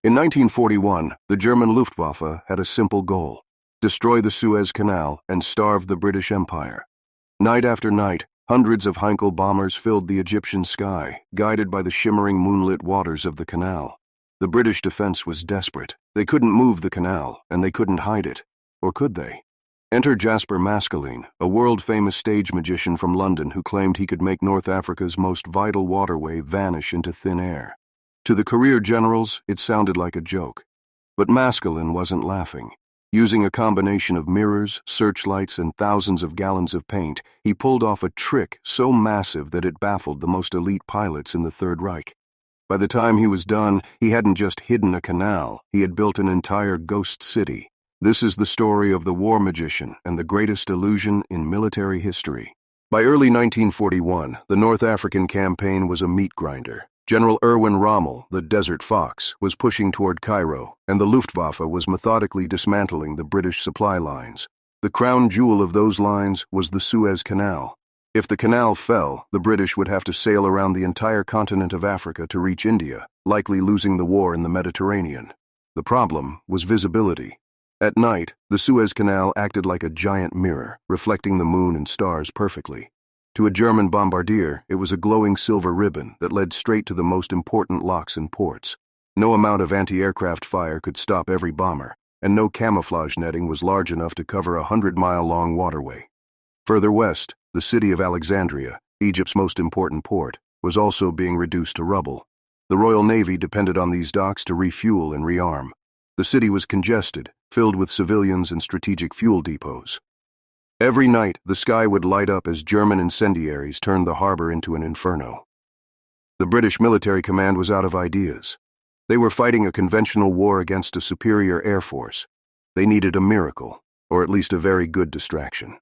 In 1941, the German Luftwaffe had a simple goal: destroy the Suez Canal and starve the British Empire. Night after night, hundreds of Heinkel bombers filled the Egyptian sky, guided by the shimmering moonlit waters of the canal. The British defense was desperate. They couldn't move the canal, and they couldn't hide it. Or could they? Enter Jasper Maskelyne, a world-famous stage magician from London who claimed he could make North Africa's most vital waterway vanish into thin air. To the career generals, it sounded like a joke. But Maskelyne wasn't laughing. Using a combination of mirrors, searchlights, and thousands of gallons of paint, he pulled off a trick so massive that it baffled the most elite pilots in the Third Reich. By the time he was done, he hadn't just hidden a canal, he had built an entire ghost city. This is the story of the war magician and the greatest illusion in military history. By early 1941, the North African campaign was a meat grinder. General Erwin Rommel, the Desert Fox, was pushing toward Cairo, and the Luftwaffe was methodically dismantling the British supply lines. The crown jewel of those lines was the Suez Canal. If the canal fell, the British would have to sail around the entire continent of Africa to reach India, likely losing the war in the Mediterranean. The problem was visibility. At night, the Suez Canal acted like a giant mirror, reflecting the moon and stars perfectly. To a German bombardier, it was a glowing silver ribbon that led straight to the most important locks and ports. No amount of anti-aircraft fire could stop every bomber, and no camouflage netting was large enough to cover a 100-mile-long waterway. Further west, the city of Alexandria, Egypt's most important port, was also being reduced to rubble. The Royal Navy depended on these docks to refuel and rearm. The city was congested, filled with civilians and strategic fuel depots. Every night, the sky would light up as German incendiaries turned the harbor into an inferno. The British military command was out of ideas. They were fighting a conventional war against a superior air force. They needed a miracle, or at least a very good distraction.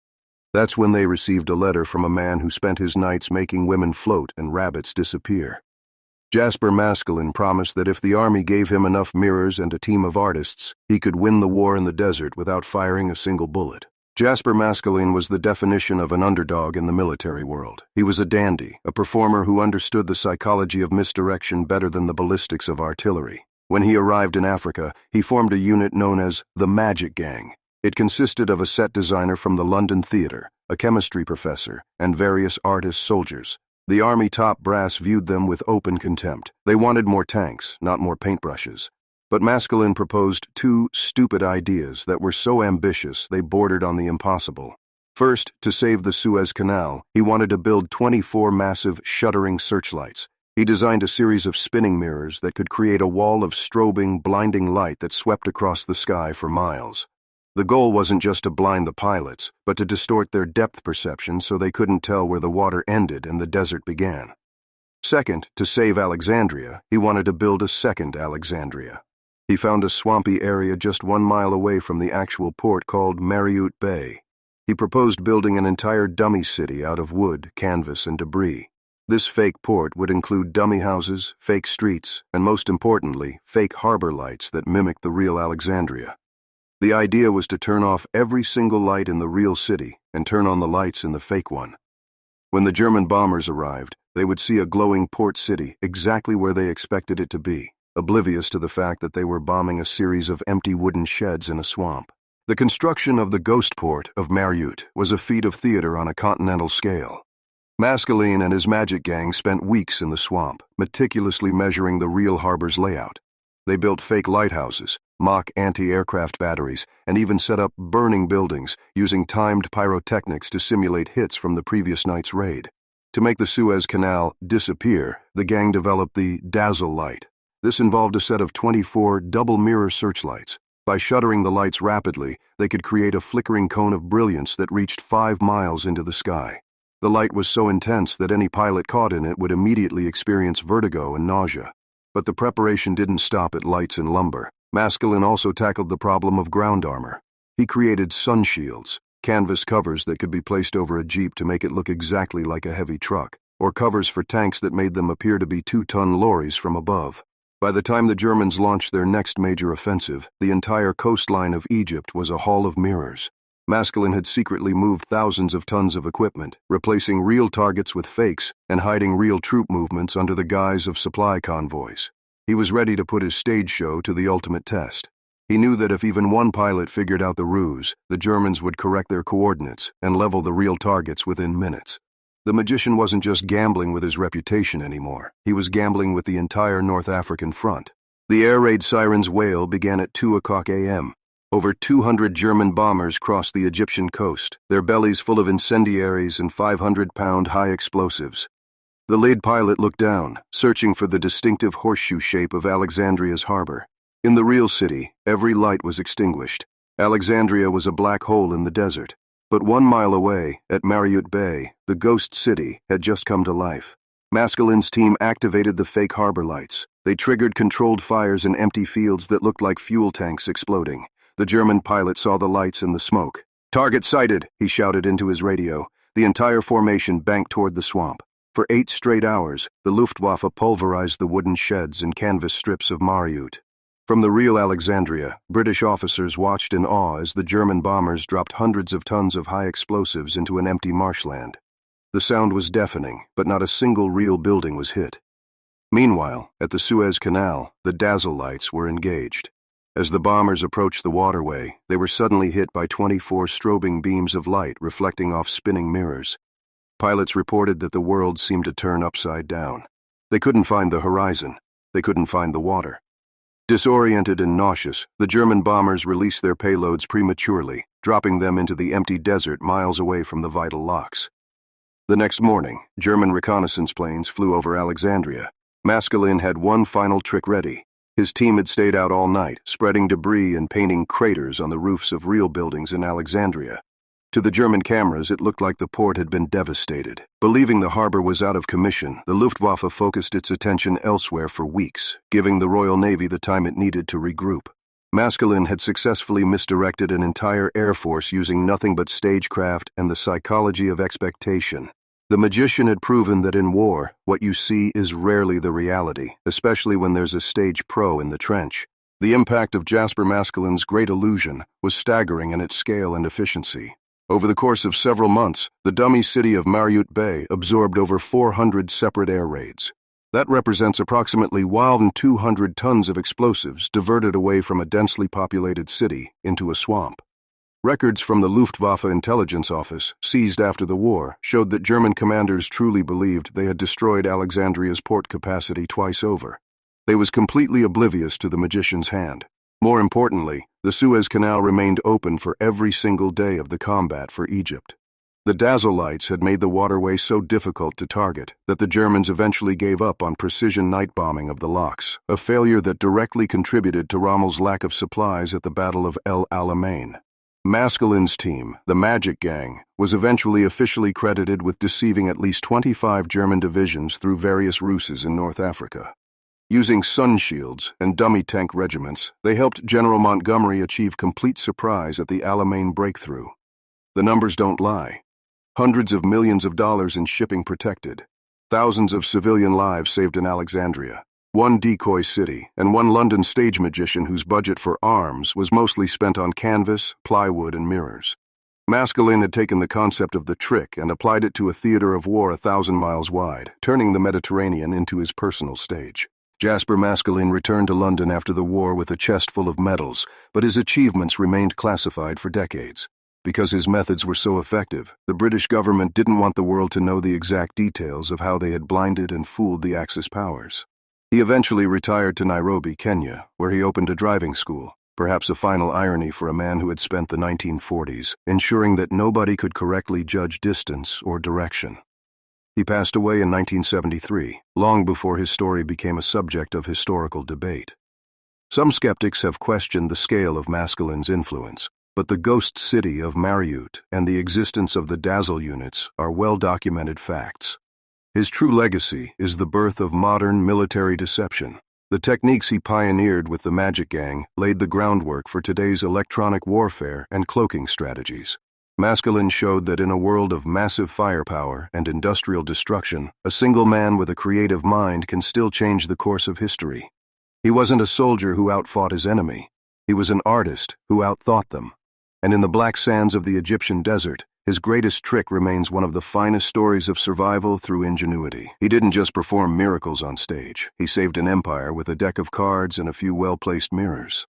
That's when they received a letter from a man who spent his nights making women float and rabbits disappear. Jasper Maskelyne promised that if the army gave him enough mirrors and a team of artists, he could win the war in the desert without firing a single bullet. Jasper Maskelyne was the definition of an underdog in the military world. He was a dandy, a performer who understood the psychology of misdirection better than the ballistics of artillery. When he arrived in Africa, he formed a unit known as the Magic Gang. It consisted of a set designer from the London Theatre, a chemistry professor, and various artist soldiers. The army top brass viewed them with open contempt. They wanted more tanks, not more paintbrushes. But Maskelyne proposed two stupid ideas that were so ambitious they bordered on the impossible. First, to save the Suez Canal, he wanted to build 24 massive, shuddering searchlights. He designed a series of spinning mirrors that could create a wall of strobing, blinding light that swept across the sky for miles. The goal wasn't just to blind the pilots, but to distort their depth perception so they couldn't tell where the water ended and the desert began. Second, to save Alexandria, he wanted to build a second Alexandria. He found a swampy area just 1 mile away from the actual port called Mariut Bay. He proposed building an entire dummy city out of wood, canvas, and debris. This fake port would include dummy houses, fake streets, and most importantly, fake harbor lights that mimicked the real Alexandria. The idea was to turn off every single light in the real city and turn on the lights in the fake one. When the German bombers arrived, they would see a glowing port city exactly where they expected it to be, oblivious to the fact that they were bombing a series of empty wooden sheds in a swamp. The construction of the ghost port of Mariut was a feat of theater on a continental scale. Maskelyne and his magic gang spent weeks in the swamp, meticulously measuring the real harbor's layout. They built fake lighthouses, mock anti-aircraft batteries, and even set up burning buildings using timed pyrotechnics to simulate hits from the previous night's raid. To make the Suez Canal disappear, the gang developed the dazzle light. This involved a set of 24 double-mirror searchlights. By shuttering the lights rapidly, they could create a flickering cone of brilliance that reached 5 miles into the sky. The light was so intense that any pilot caught in it would immediately experience vertigo and nausea. But the preparation didn't stop at lights and lumber. Maskelyne also tackled the problem of ground armor. He created sun shields, canvas covers that could be placed over a jeep to make it look exactly like a heavy truck, or covers for tanks that made them appear to be 2-ton lorries from above. By the time the Germans launched their next major offensive, the entire coastline of Egypt was a hall of mirrors. Maskelyne had secretly moved thousands of tons of equipment, replacing real targets with fakes and hiding real troop movements under the guise of supply convoys. He was ready to put his stage show to the ultimate test. He knew that if even one pilot figured out the ruse, the Germans would correct their coordinates and level the real targets within minutes. The magician wasn't just gambling with his reputation anymore. He was gambling with the entire North African front. The air raid siren's wail began at 2:00 a.m. Over 200 German bombers crossed the Egyptian coast, their bellies full of incendiaries and 500-pound high explosives. The lead pilot looked down, searching for the distinctive horseshoe shape of Alexandria's harbor. In the real city, every light was extinguished. Alexandria was a black hole in the desert. But 1 mile away, at Mariut Bay, the ghost city had just come to life. Maskelyne's team activated the fake harbor lights. They triggered controlled fires in empty fields that looked like fuel tanks exploding. The German pilot saw the lights and the smoke. "Target sighted," he shouted into his radio. The entire formation banked toward the swamp. For 8 straight hours, the Luftwaffe pulverized the wooden sheds and canvas strips of Mariut. From the real Alexandria, British officers watched in awe as the German bombers dropped hundreds of tons of high explosives into an empty marshland. The sound was deafening, but not a single real building was hit. Meanwhile, at the Suez Canal, the dazzle lights were engaged. As the bombers approached the waterway, they were suddenly hit by 24 strobing beams of light reflecting off spinning mirrors. Pilots reported that the world seemed to turn upside down. They couldn't find the horizon. They couldn't find the water. Disoriented and nauseous, the German bombers released their payloads prematurely, dropping them into the empty desert miles away from the vital locks. The next morning, German reconnaissance planes flew over Alexandria. Maskelyne had one final trick ready. His team had stayed out all night, spreading debris and painting craters on the roofs of real buildings in Alexandria. To the German cameras, it looked like the port had been devastated. Believing the harbor was out of commission, the Luftwaffe focused its attention elsewhere for weeks, giving the Royal Navy the time it needed to regroup. Maskelyne had successfully misdirected an entire air force using nothing but stagecraft and the psychology of expectation. The magician had proven that in war, what you see is rarely the reality, especially when there's a stage pro in the trench. The impact of Jasper Maskelyne's great illusion was staggering in its scale and efficiency. Over the course of several months, the dummy city of Mariut Bay absorbed over 400 separate air raids. That represents approximately 1,200 tons of explosives diverted away from a densely populated city into a swamp. Records from the Luftwaffe Intelligence Office, seized after the war, showed that German commanders truly believed they had destroyed Alexandria's port capacity twice over. They was completely oblivious to the magician's hand. More importantly, the Suez Canal remained open for every single day of the combat for Egypt. The dazzle lights had made the waterway so difficult to target that the Germans eventually gave up on precision night bombing of the locks, a failure that directly contributed to Rommel's lack of supplies at the Battle of El Alamein. Maskelyne's team, the Magic Gang, was eventually officially credited with deceiving at least 25 German divisions through various ruses in North Africa. Using sun shields and dummy tank regiments, they helped General Montgomery achieve complete surprise at the Alamein breakthrough. The numbers don't lie. Hundreds of millions of dollars in shipping protected. Thousands of civilian lives saved in Alexandria. One decoy city, and one London stage magician whose budget for arms was mostly spent on canvas, plywood, and mirrors. Maskelyne had taken the concept of the trick and applied it to a theater of war 1,000 miles wide, turning the Mediterranean into his personal stage. Jasper Maskelyne returned to London after the war with a chest full of medals, but his achievements remained classified for decades. Because his methods were so effective, the British government didn't want the world to know the exact details of how they had blinded and fooled the Axis powers. He eventually retired to Nairobi, Kenya, where he opened a driving school, perhaps a final irony for a man who had spent the 1940s ensuring that nobody could correctly judge distance or direction. He passed away in 1973, long before his story became a subject of historical debate. Some skeptics have questioned the scale of Maskelyne's influence, but the ghost city of Mariut and the existence of the dazzle units are well-documented facts. His true legacy is the birth of modern military deception. The techniques he pioneered with the Magic Gang laid the groundwork for today's electronic warfare and cloaking strategies. Maskelyne showed that in a world of massive firepower and industrial destruction, a single man with a creative mind can still change the course of history. He wasn't a soldier who outfought his enemy. He was an artist who outthought them. And in the black sands of the Egyptian desert, his greatest trick remains one of the finest stories of survival through ingenuity. He didn't just perform miracles on stage. He saved an empire with a deck of cards and a few well-placed mirrors.